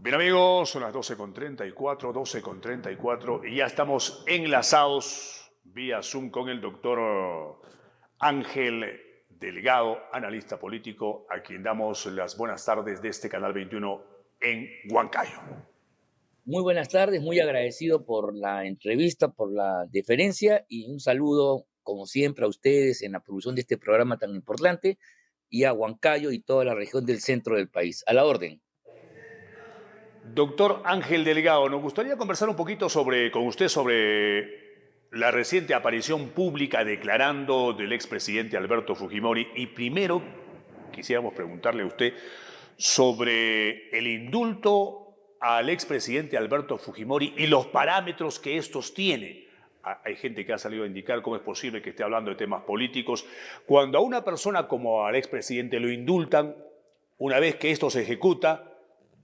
Bien amigos, son las 12:34, 12:34 y ya estamos enlazados vía Zoom con el doctor Ángel Delgado, analista político, a quien damos las buenas tardes de este Canal 21 en Huancayo. Muy buenas tardes, muy agradecido por la entrevista, por la deferencia y un saludo, como siempre, a ustedes en la producción de este programa tan importante y a Huancayo y toda la región del centro del país. A la orden. Doctor Ángel Delgado, nos gustaría conversar un poquito con usted sobre la reciente aparición pública declarando del expresidente Alberto Fujimori. Y primero quisiéramos preguntarle a usted sobre el indulto al expresidente Alberto Fujimori y los parámetros que estos tienen. Hay gente que ha salido a indicar cómo es posible que esté hablando de temas políticos. Cuando a una persona como al expresidente lo indultan, una vez que esto se ejecuta,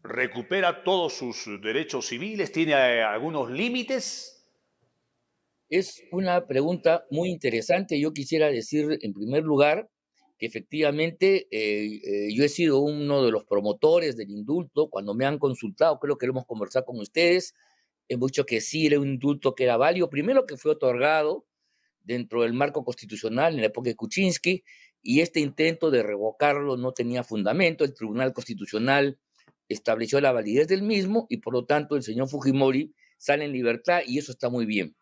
recupera todos sus derechos civiles, tiene algunos límites. Es una pregunta muy interesante. Yo quisiera decir, en primer lugar, que efectivamente yo he sido uno de los promotores del indulto. Cuando me han consultado, creo que lo hemos conversado con ustedes, hemos dicho que sí era un indulto que era válido. Primero, que fue otorgado dentro del marco constitucional en la época de Kuczynski, y este intento de revocarlo no tenía fundamento. El Tribunal Constitucional estableció la validez del mismo y por lo tanto el señor Fujimori sale en libertad y eso está muy bien.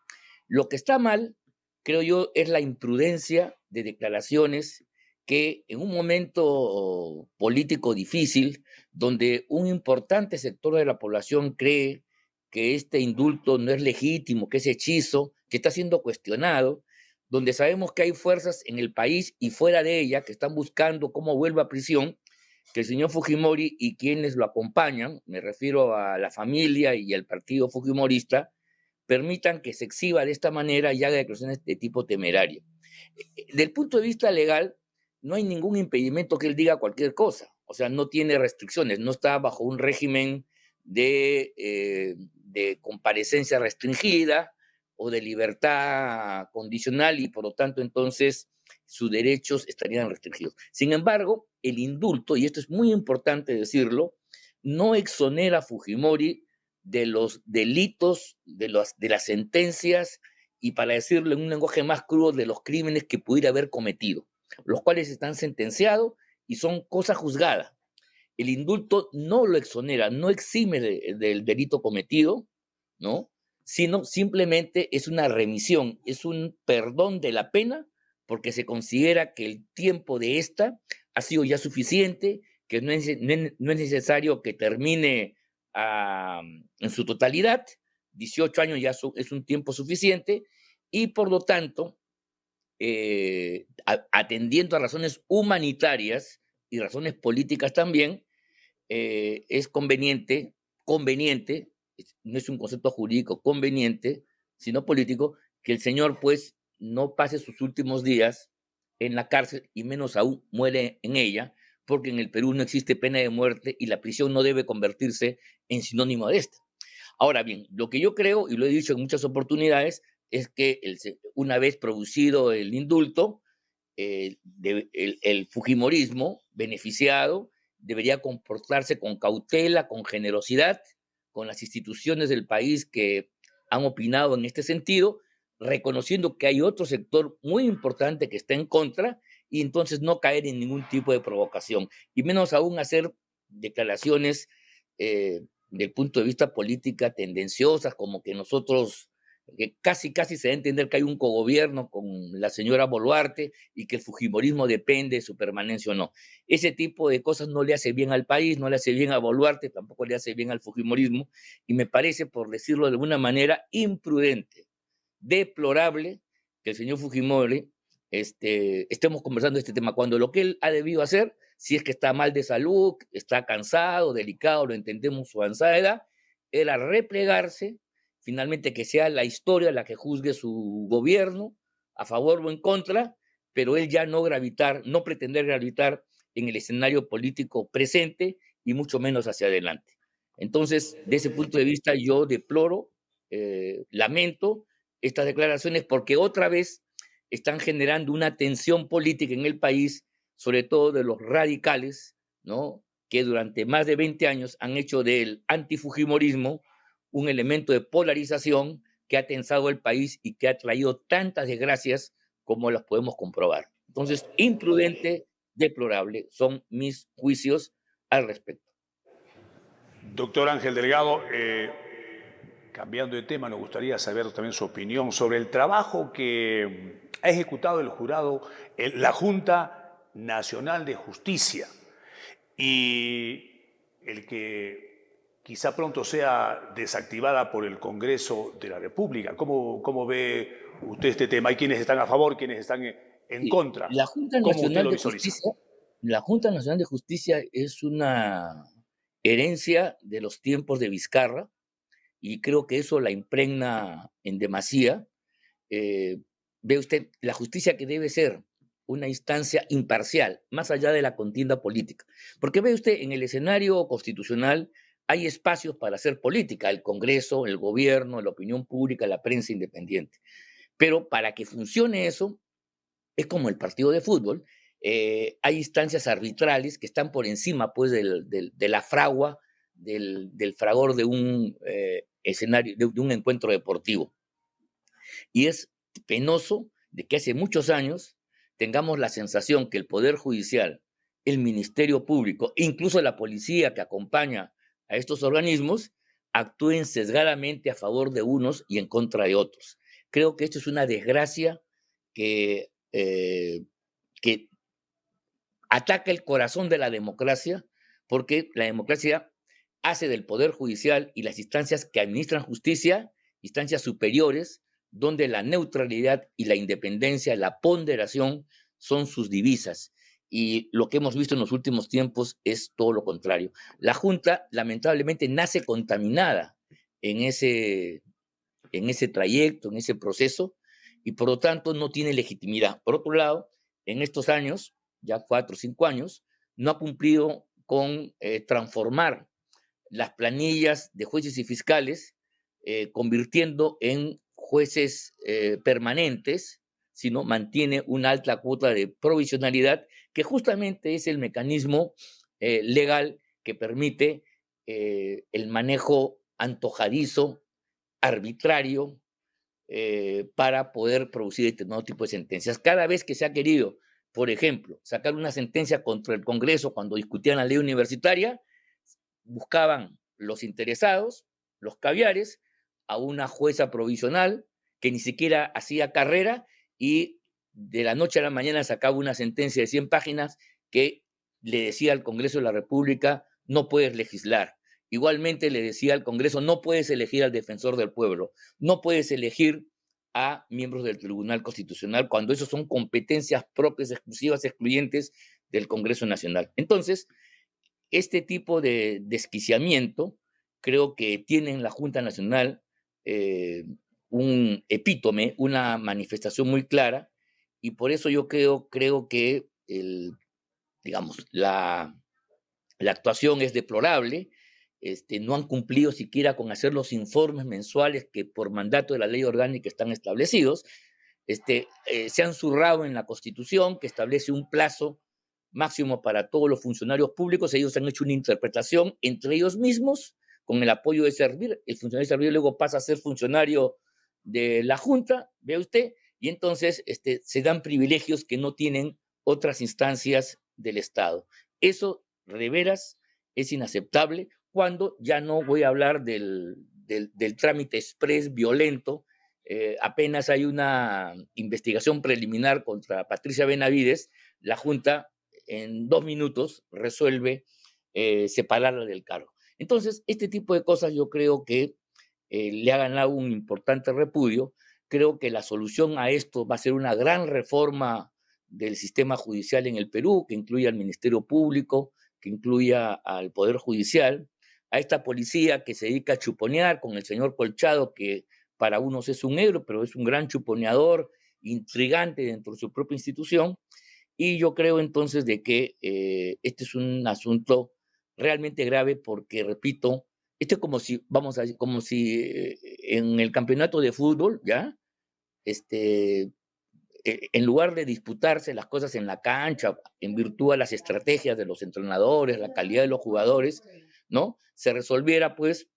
Lo que está mal, creo yo, es la imprudencia de declaraciones que en un momento político difícil, donde un importante sector de la población cree que este indulto no es legítimo, que es hechizo, que está siendo cuestionado, donde sabemos que hay fuerzas en el país y fuera de ella que están buscando cómo vuelva a prisión, que el señor Fujimori y quienes lo acompañan, me refiero a la familia y al partido fujimorista, permitan que se exhiba de esta manera y haga declaraciones de tipo temerario. Del punto de vista legal, no hay ningún impedimento que él diga cualquier cosa, o sea, no tiene restricciones, no está bajo un régimen de comparecencia restringida o de libertad condicional y por lo tanto entonces sus derechos estarían restringidos. Sin embargo, el indulto, y esto es muy importante decirlo, no exonera a Fujimori de los delitos, de las sentencias y, para decirlo en un lenguaje más crudo, de los crímenes que pudiera haber cometido, los cuales están sentenciados y son cosa juzgada. El indulto no lo exonera, no exime del delito cometido, ¿no? Sino simplemente es una remisión, es un perdón de la pena, porque se considera que el tiempo de esta ha sido ya suficiente, que no es necesario que termine en su totalidad. 18 años ya es un tiempo suficiente y por lo tanto, atendiendo a razones humanitarias y razones políticas también, es conveniente, no es un concepto jurídico conveniente, sino político, que el señor pues no pase sus últimos días en la cárcel y menos aún muere en ella, porque en el Perú no existe pena de muerte y la prisión no debe convertirse en sinónimo de esta. Ahora bien, lo que yo creo, y lo he dicho en muchas oportunidades, es que una vez producido el indulto, el fujimorismo beneficiado debería comportarse con cautela, con generosidad, con las instituciones del país que han opinado en este sentido, reconociendo que hay otro sector muy importante que está en contra y entonces no caer en ningún tipo de provocación y menos aún hacer declaraciones del punto de vista política tendenciosas, como que nosotros, que casi se da a entender que hay un cogobierno con la señora Boluarte y que el fujimorismo depende de su permanencia o no. Ese tipo de cosas no le hace bien al país, no le hace bien a Boluarte, tampoco le hace bien al fujimorismo, y me parece, por decirlo de alguna manera, imprudente, deplorable que el señor Fujimori estemos conversando de este tema, cuando lo que él ha debido hacer, si es que está mal de salud, está cansado, delicado, lo entendemos, su avanzada edad, era replegarse, finalmente que sea la historia la que juzgue su gobierno, a favor o en contra, pero él ya no gravitar, no pretender gravitar en el escenario político presente y mucho menos hacia adelante. Entonces, de ese punto de vista, yo deploro, lamento estas declaraciones porque otra vez están generando una tensión política en el país, sobre todo de los radicales, ¿no? que durante más de 20 años han hecho del antifujimorismo un elemento de polarización que ha tensado el país y que ha traído tantas desgracias como las podemos comprobar. Entonces, imprudente, deplorable, son mis juicios al respecto. Doctor Ángel Delgado, cambiando de tema, nos gustaría saber también su opinión sobre el trabajo que ha ejecutado el jurado, la Junta Nacional de Justicia, y el que quizá pronto sea desactivada por el Congreso de la República. ¿Cómo ve usted este tema? Hay quienes están a favor, quienes están en Sí, contra. la Junta ¿Cómo usted Nacional lo de visualiza? Justicia, la Junta Nacional de Justicia es una herencia de los tiempos de Vizcarra y creo que eso la impregna en demasía. Eh, Ve usted, la justicia que debe ser una instancia imparcial, más allá de la contienda política. Porque ve usted, en el escenario constitucional hay espacios para hacer política, el Congreso, el gobierno, la opinión pública, la prensa independiente. Pero para que funcione eso, es como el partido de fútbol, hay instancias arbitrales que están por encima pues, de la fragua, del fragor de un escenario, de un encuentro deportivo. Y es penoso de que hace muchos años tengamos la sensación que el Poder Judicial, el Ministerio Público, incluso la policía que acompaña a estos organismos, actúen sesgadamente a favor de unos y en contra de otros. Creo que esto es una desgracia que ataca el corazón de la democracia, porque la democracia hace del Poder Judicial y las instancias que administran justicia instancias superiores, donde la neutralidad y la independencia, la ponderación son sus divisas. Y lo que hemos visto en los últimos tiempos es todo lo contrario. La Junta, lamentablemente, nace contaminada en ese trayecto, en ese proceso, y por lo tanto no tiene legitimidad. Por otro lado, en estos años, ya 4 o 5 años, no ha cumplido con transformar las planillas de jueces y fiscales, convirtiendo en jueces permanentes, sino mantiene una alta cuota de provisionalidad, que justamente es el mecanismo legal que permite el manejo antojadizo, arbitrario, para poder producir determinado tipo de sentencias. Cada vez que se ha querido, por ejemplo, sacar una sentencia contra el Congreso cuando discutían la ley universitaria, buscaban los interesados, los caviares, a una jueza provisional que ni siquiera hacía carrera y de la noche a la mañana sacaba una sentencia de 100 páginas que le decía al Congreso de la República, no puedes legislar. Igualmente le decía al Congreso, no puedes elegir al defensor del pueblo, no puedes elegir a miembros del Tribunal Constitucional cuando esos son competencias propias, exclusivas, excluyentes del Congreso Nacional. Entonces, este tipo de desquiciamiento creo que tiene en la Junta Nacional un epítome, una manifestación muy clara, y por eso yo creo que digamos, la actuación es deplorable. No han cumplido siquiera con hacer los informes mensuales que por mandato de la ley orgánica están establecidos. Se han zurrado en la Constitución, que establece un plazo máximo para todos los funcionarios públicos. Ellos han hecho una interpretación entre ellos mismos, con el apoyo de Servir. El funcionario de Servir luego pasa a ser funcionario de la Junta, ve usted, y entonces se dan privilegios que no tienen otras instancias del Estado. Eso, de veras, es inaceptable, cuando ya no voy a hablar del trámite express violento. Apenas hay una investigación preliminar contra Patricia Benavides, la Junta en 2 minutos resuelve separarla del cargo. Entonces, este tipo de cosas yo creo que le ha ganado un importante repudio. Creo que la solución a esto va a ser una gran reforma del sistema judicial en el Perú, que incluya al Ministerio Público, que incluya al Poder Judicial, a esta policía que se dedica a chuponear con el señor Colchado, que para unos es un héroe, pero es un gran chuponeador, intrigante dentro de su propia institución. Y yo creo entonces de que este es un asunto realmente grave porque, repito, esto es como si en el campeonato de fútbol, ¿ya? en lugar de disputarse las cosas en la cancha, en virtud a las estrategias de los entrenadores, la calidad de los jugadores, ¿no? Se resolviera, pues,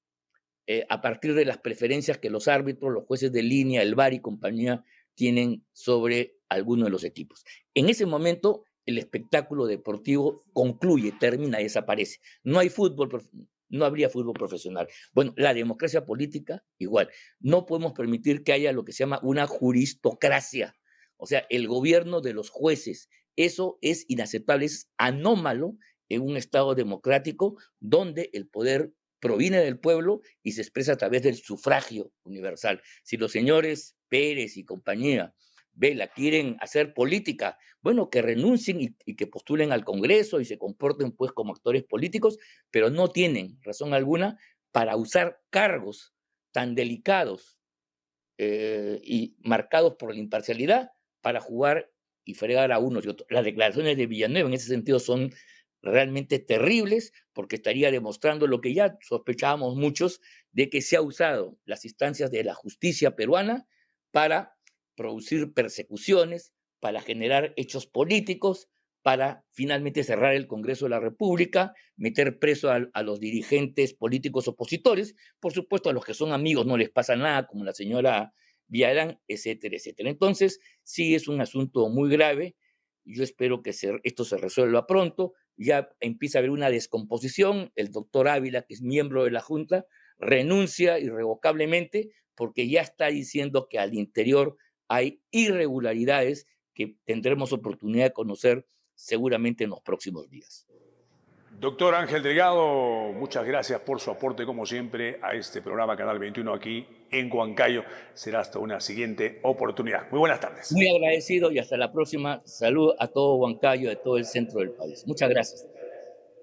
a partir de las preferencias que los árbitros, los jueces de línea, el VAR y compañía tienen sobre alguno de los equipos. En ese momento, el espectáculo deportivo concluye, termina, desaparece. No hay fútbol, no habría fútbol profesional. Bueno, la democracia política, igual. No podemos permitir que haya lo que se llama una juristocracia, o sea, el gobierno de los jueces. Eso es inaceptable, es anómalo en un Estado democrático donde el poder proviene del pueblo y se expresa a través del sufragio universal. Si los señores Pérez y compañía Vela quieren hacer política, bueno, que renuncien y que postulen al Congreso y se comporten pues como actores políticos, pero no tienen razón alguna para usar cargos tan delicados y marcados por la imparcialidad para jugar y fregar a unos y otros. Las declaraciones de Villanueva en ese sentido son realmente terribles porque estaría demostrando lo que ya sospechábamos muchos, de que se ha usado las instancias de la justicia peruana para producir persecuciones, para generar hechos políticos, para finalmente cerrar el Congreso de la República, meter preso a los dirigentes políticos opositores, por supuesto a los que son amigos no les pasa nada, como la señora Villarán, etcétera, etcétera. Entonces, sí es un asunto muy grave. Yo espero que esto se resuelva pronto. Ya empieza a haber una descomposición. El doctor Ávila, que es miembro de la Junta, renuncia irrevocablemente porque ya está diciendo que al interior hay irregularidades que tendremos oportunidad de conocer seguramente en los próximos días. Doctor Ángel Delgado, muchas gracias por su aporte, como siempre, a este programa Canal 21 aquí en Huancayo. Será hasta una siguiente oportunidad. Muy buenas tardes. Muy agradecido y hasta la próxima. Salud a todo Huancayo, a todo el centro del país. Muchas gracias.